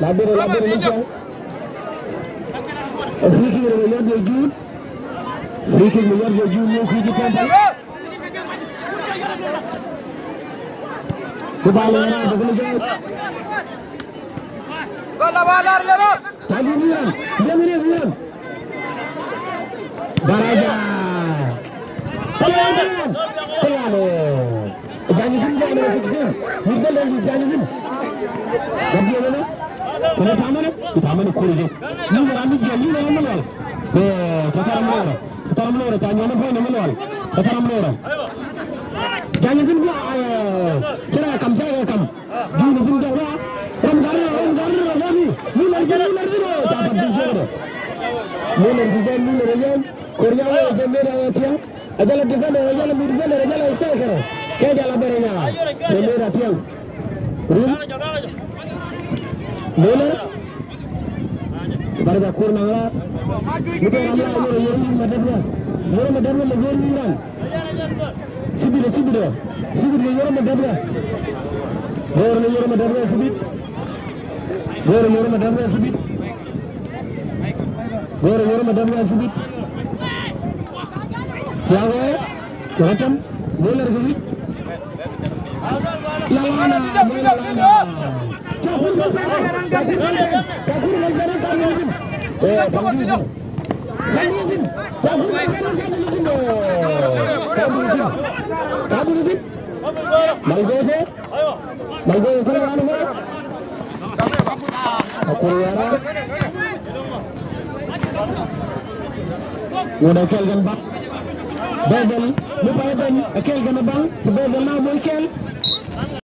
Labere mission. Free kick with Yorgo June. Free kick with Yorgo June. No kick at temple. The ball around the village. Tagizian. Baraja. Tayano. Jangan number 16. Midfielder Jangan. Tapi apa? Kena taman kurang. Ni ramai je, ni ramai malu. Tataram lor. Jangan apa ni malu. Tataram lor. Jangan gua. Kira kam. Gini pun jaga. Ramgar lagi. Mular je. Capat dijor. Mular. Korea je mera tiang. Ajalah defender, ajalah midfielder, ajalah striker. Kaya jalan berenya. Je mera tiang. Mular. Baru dah kurang lah. Mungkin ramai orang madamnya. Orang madamnya lebih orang. Sibir orang madamnya. Orang madamnya sibir. Orang madamnya sibir. Orang madamnya sibir. Siapa? Macam Mular sibir. Lana. Kabur Udah kel gan bak Bezel lupa ben kel gan bang Bezel na moy kel